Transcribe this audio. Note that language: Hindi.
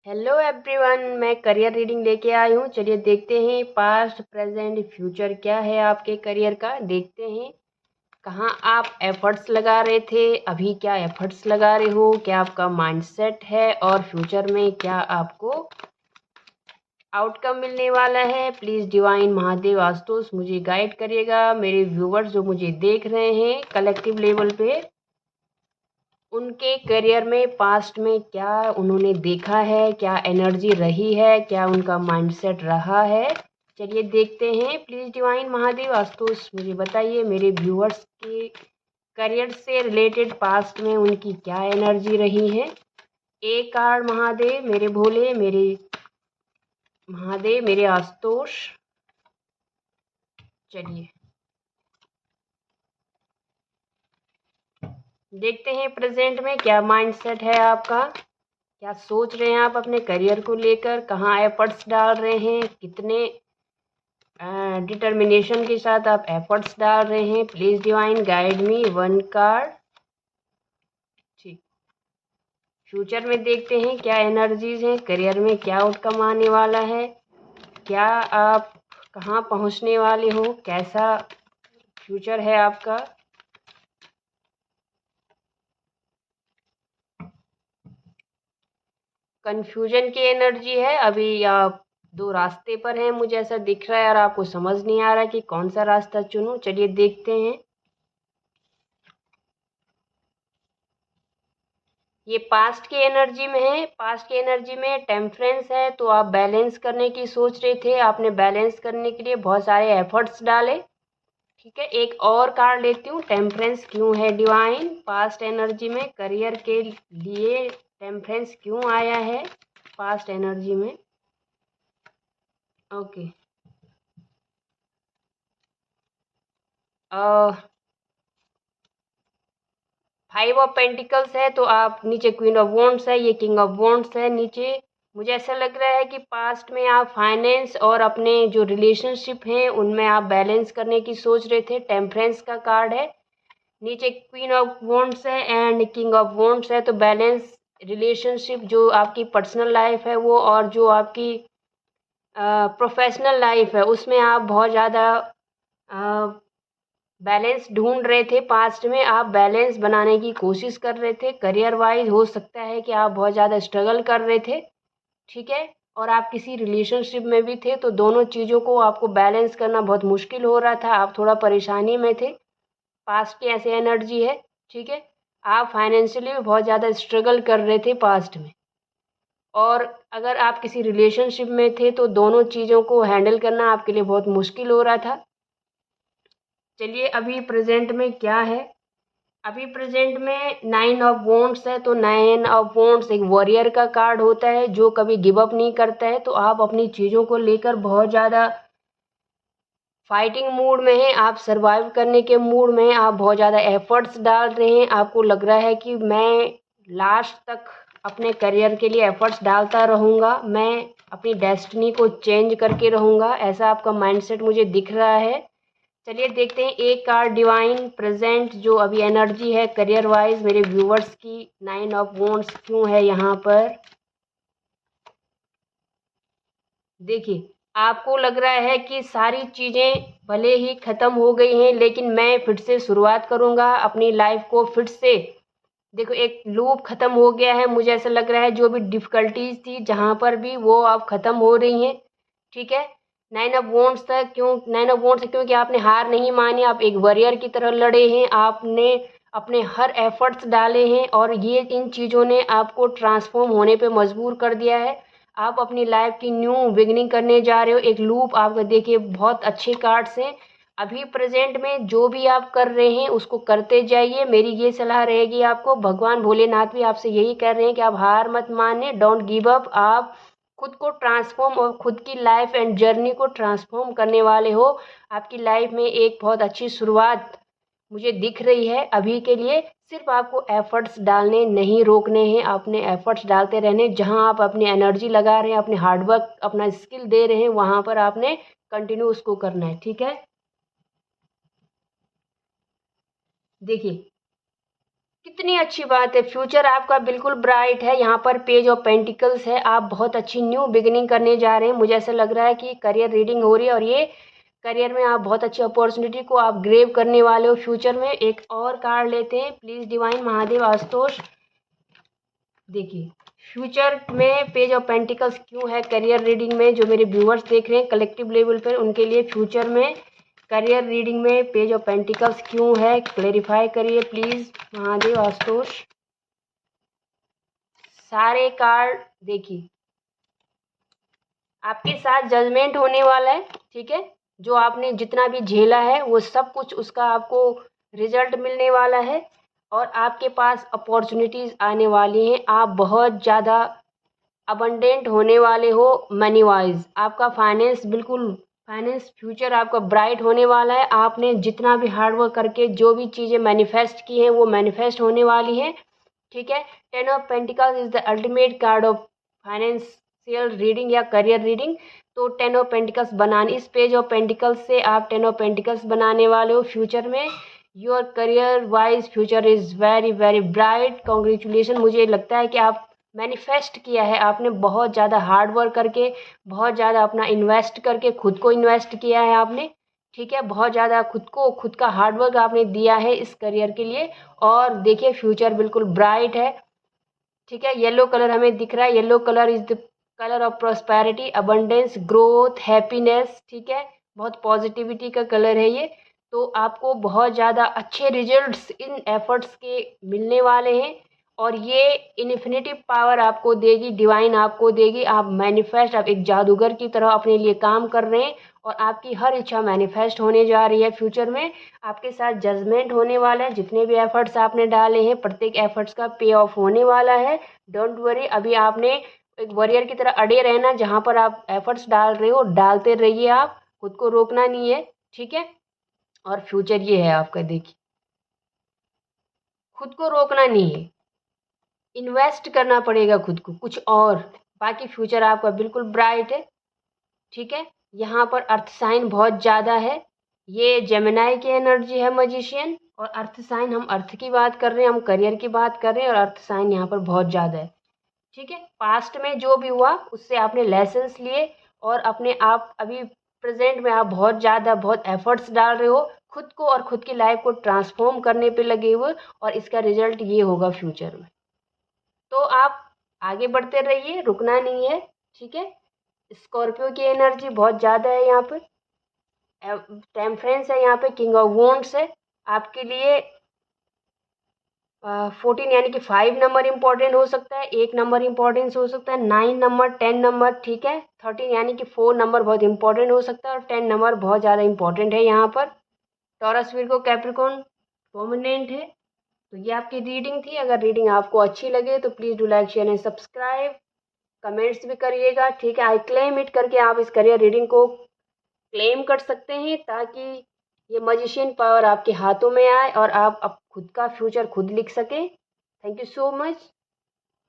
हेलो एवरीवन, मैं करियर रीडिंग लेके आई हूँ। चलिए देखते हैं पास्ट प्रेजेंट फ्यूचर क्या है आपके करियर का। देखते हैं कहाँ आप एफर्ट्स लगा रहे थे, अभी क्या एफर्ट्स लगा रहे हो, क्या आपका माइंडसेट है और फ्यूचर में क्या आपको आउटकम मिलने वाला है। प्लीज़ डिवाइन महादेव आशुतोष मुझे गाइड करिएगा। मेरे व्यूवर्स जो मुझे देख रहे हैं कलेक्टिव लेवल पे, उनके करियर में पास्ट में क्या उन्होंने देखा है, क्या एनर्जी रही है, क्या उनका माइंडसेट रहा है। चलिए देखते हैं। प्लीज़ डिवाइन महादेव आशुतोष मुझे बताइए मेरे व्यूअर्स के करियर से रिलेटेड पास्ट में उनकी क्या एनर्जी रही है। एक कार्ड महादेव मेरे भोले, मेरे महादेव, मेरे आशुतोष। चलिए देखते हैं प्रेजेंट में क्या माइंडसेट है आपका, क्या सोच रहे हैं आप अपने करियर को लेकर, कहाँ एफर्ट्स डाल रहे हैं, कितने डिटर्मिनेशन के साथ आप एफर्ट्स डाल रहे हैं। Please divine guide me one card. ठीक, फ्यूचर में देखते हैं क्या एनर्जीज हैं, करियर में क्या आउटकम आने वाला है, क्या आप कहाँ पहुंचने वाले हो, कैसा फ्यूचर है आपका। कंफ्यूजन की एनर्जी है, अभी आप दो रास्ते पर हैं मुझे ऐसा दिख रहा है और आपको समझ नहीं आ रहा कि कौन सा रास्ता चुनूं। चलिए देखते हैं। ये पास्ट की एनर्जी में है, पास्ट की एनर्जी में टेम्परेंस है, तो आप बैलेंस करने की सोच रहे थे, आपने बैलेंस करने के लिए बहुत सारे एफर्ट्स डाले। ठीक है, एक और कार्ड लेती हूँ। टेम्परेंस क्यों है डिवाइन पास्ट एनर्जी में, करियर के लिए टेम्परेंस क्यों आया है पास्ट एनर्जी में। ओके, फाइव ऑफ पेंटिकल्स है, तो आप नीचे क्वीन ऑफ वॉन्ड्स है, ये किंग ऑफ वॉन्ड्स है नीचे। मुझे ऐसा लग रहा है कि पास्ट में आप फाइनेंस और अपने जो रिलेशनशिप हैं उनमें आप बैलेंस करने की सोच रहे थे। टेम्परेंस का कार्ड है, नीचे क्वीन ऑफ वॉन्ड्स है एंड किंग ऑफ वॉन्ड्स है, तो बैलेंस रिलेशनशिप जो आपकी पर्सनल लाइफ है वो और जो आपकी प्रोफेशनल लाइफ है उसमें आप बहुत ज़्यादा बैलेंस ढूंढ रहे थे। पास्ट में आप बैलेंस बनाने की कोशिश कर रहे थे। करियर वाइज हो सकता है कि आप बहुत ज़्यादा स्ट्रगल कर रहे थे। ठीक है, और आप किसी रिलेशनशिप में भी थे, तो दोनों चीज़ों को आपको बैलेंस करना बहुत मुश्किल हो रहा था, आप थोड़ा परेशानी में थे। पास्ट की ऐसी एनर्जी है। ठीक है, आप फाइनेंशियली भी बहुत ज़्यादा स्ट्रगल कर रहे थे पास्ट में, और अगर आप किसी रिलेशनशिप में थे तो दोनों चीज़ों को हैंडल करना आपके लिए बहुत मुश्किल हो रहा था। चलिए अभी प्रेजेंट में क्या है। अभी प्रेजेंट में नाइन ऑफ वॉन्ड्स है, तो नाइन ऑफ वॉन्ड्स एक वॉरियर का कार्ड होता है जो कभी गिव अप नहीं करता है। तो आप अपनी चीज़ों को लेकर बहुत ज़्यादा फाइटिंग मूड में हैं, आप सरवाइव करने के मूड में हैं, आप बहुत ज़्यादा एफर्ट्स डाल रहे हैं। आपको लग रहा है कि मैं लास्ट तक अपने करियर के लिए एफर्ट्स डालता रहूँगा, मैं अपनी डेस्टिनी को चेंज करके रहूँगा, ऐसा आपका माइंडसेट मुझे दिख रहा है। चलिए देखते हैं एक कार्ड डिवाइन प्रेजेंट जो अभी एनर्जी है करियर वाइज मेरे व्यूवर्स की। नाइन ऑफ वॉन्ड्स क्यों है यहाँ पर। देखिए, आपको लग रहा है कि सारी चीज़ें भले ही ख़त्म हो गई हैं लेकिन मैं फिर से शुरुआत करूँगा अपनी लाइफ को फिर से। देखो, एक लूप ख़त्म हो गया है, मुझे ऐसा लग रहा है जो भी डिफ़िकल्टीज़ थी जहाँ पर भी वो अब ख़त्म हो रही हैं। ठीक है, नाइन ऑफ वॉन्ड्स था क्यों, नाइन ऑफ वॉन्ड्स क्योंकि आपने हार नहीं मानी, आप एक वॉरियर की तरह लड़े हैं, आपने अपने हर एफर्ट्स डाले हैं और ये इन चीज़ों ने आपको ट्रांसफॉर्म होने पे मजबूर कर दिया है। आप अपनी लाइफ की न्यू बिगनिंग करने जा रहे हो। एक लूप आपका देखिए, बहुत अच्छे कार्ड्स हैं। अभी प्रेजेंट में जो भी आप कर रहे हैं उसको करते जाइए, मेरी ये सलाह रहेगी आपको। भगवान भोलेनाथ भी आपसे यही कह रहे हैं कि आप हार मत माने, डोंट गिव अप। आप खुद को ट्रांसफॉर्म और खुद की लाइफ एंड जर्नी को ट्रांसफॉर्म करने वाले हो। आपकी लाइफ में एक बहुत अच्छी शुरुआत मुझे दिख रही है। अभी के लिए सिर्फ आपको एफर्ट्स डालने नहीं रोकने हैं, अपने एफर्ट्स डालते रहने। जहां आप अपनी एनर्जी लगा रहे हैं, अपने हार्डवर्क अपना स्किल दे रहे हैं, वहां पर आपने कंटिन्यू उसको करना है। ठीक है, देखिए कितनी अच्छी बात है, फ्यूचर आपका बिल्कुल ब्राइट है। यहाँ पर पेज ऑफ पेंटिकल्स है, आप बहुत अच्छी न्यू बिगिनिंग करने जा रहे हैं। मुझे ऐसा लग रहा है कि करियर रीडिंग हो रही है और ये करियर में आप बहुत अच्छी अपॉर्चुनिटी को आप ग्रेब करने वाले हो फ्यूचर में। एक और कार्ड लेते हैं प्लीज़ डिवाइन महादेव आशुतोष। देखिए फ्यूचर में पेज ऑफ पेंटिकल्स क्यों है करियर रीडिंग में, जो मेरे व्यूअर्स देख रहे हैं कलेक्टिव लेवल पर, उनके लिए फ्यूचर में करियर रीडिंग में पेज ऑफ पेंटिकल्स क्यों है, क्लेरिफाई करिए प्लीज़ महादेव आशुतोष। सारे कार्ड देखिए, आपके साथ जजमेंट होने वाला है, ठीक है। जो आपने जितना भी झेला है वो सब कुछ उसका आपको रिजल्ट मिलने वाला है और आपके पास अपॉर्चुनिटीज़ आने वाली हैं। आप बहुत ज़्यादा अबंडेंट होने वाले हो मनी वाइज। आपका फाइनेंस फ्यूचर आपका ब्राइट होने वाला है। आपने जितना भी हार्ड वर्क करके जो भी चीज़ें मैनिफेस्ट की हैं वो मैनिफेस्ट होने वाली हैं, ठीक है। 10 of pentacles is the ultimate card of financial reading या करियर रीडिंग। तो 10 ऑफ पेंटिकल्स बनाने, इस पेज ऑफ पेंटिकल्स से आप 10 ऑफ पेंटिकल्स बनाने वाले हो फ्यूचर में। Your career wise future is very very bright, congratulation. मुझे लगता है कि आप मैनिफेस्ट किया है आपने, बहुत ज़्यादा हार्ड वर्क करके, बहुत ज़्यादा अपना इन्वेस्ट करके, खुद को इन्वेस्ट किया है आपने, ठीक है। बहुत ज़्यादा खुद का हार्ड वर्क आपने दिया है इस करियर के लिए और देखिए फ्यूचर बिल्कुल ब्राइट है, ठीक है। येलो कलर हमें दिख रहा है, yellow colour is the colour of prosperity, abundance, growth, happiness, ठीक है। बहुत पॉजिटिविटी का कलर है ये। तो आपको बहुत ज़्यादा अच्छे रिजल्ट्स इन एफर्ट्स के मिलने वाले हैं और ये इन्फिनिटी पावर आपको देगी, डिवाइन आपको देगी। आप मैनिफेस्ट, आप एक जादूगर की तरह अपने लिए काम कर रहे हैं और आपकी हर इच्छा मैनिफेस्ट होने जा रही है फ्यूचर में। आपके साथ जजमेंट होने वाला है, जितने भी एफर्ट्स आपने डाले हैं प्रत्येक एफर्ट्स का पे ऑफ होने वाला है। डोंट वरी, अभी आपने एक वॉरियर की तरह अड़े रहना, जहाँ पर आप एफर्ट्स डाल रहे हो डालते रहिए, आप खुद को रोकना नहीं है, ठीक है। और फ्यूचर ये है आपका, देखिए खुद को रोकना नहीं है, इन्वेस्ट करना पड़ेगा खुद को कुछ और। बाकी फ्यूचर आपका बिल्कुल ब्राइट है, ठीक है। यहाँ पर अर्थ साइन बहुत ज़्यादा है, ये जेमिनाई की एनर्जी है मजिशियन, और अर्थ साइन, हम अर्थ की बात कर रहे हैं, हम करियर की बात कर रहे हैं और अर्थ साइन यहाँ पर बहुत ज़्यादा है, ठीक है। पास्ट में जो भी हुआ उससे आपने लेसन्स लिए और अपने आप अभी प्रेजेंट में आप बहुत ज़्यादा बहुत एफर्ट्स डाल रहे हो खुद को और खुद की लाइफ को ट्रांसफॉर्म करने पे लगे हुए और इसका रिजल्ट ये होगा फ्यूचर में। तो आप आगे बढ़ते रहिए, रुकना नहीं है, ठीक है। स्कॉर्पियो की एनर्जी बहुत ज़्यादा है यहाँ पे, टेम्परेंस है यहाँ पे, किंग ऑफ वॉन्ड्स है आपके लिए। 14 यानी कि 5 नंबर इंपॉर्टेंट हो सकता है, 1 नंबर इंपॉर्टेंस हो सकता है, 9 नंबर, 10 नंबर, ठीक है। 13 यानी कि 4 नंबर बहुत इंपॉर्टेंट हो सकता है और 10 नंबर बहुत ज़्यादा इंपॉर्टेंट है यहाँ पर। टॉरस, विर्गो, कैप्रिकॉर्न प्रोमिनेंट है। तो ये आपकी रीडिंग थी। अगर रीडिंग आपको अच्छी लगे तो please do like, share and subscribe, comments भी करिएगा, ठीक है। आई क्लेम इट करके आप इस करियर रीडिंग को क्लेम कर सकते हैं ताकि ये मजिशियन पावर आपके हाथों में आए और आप अब खुद का फ्यूचर खुद लिख सकें। Thank you so much.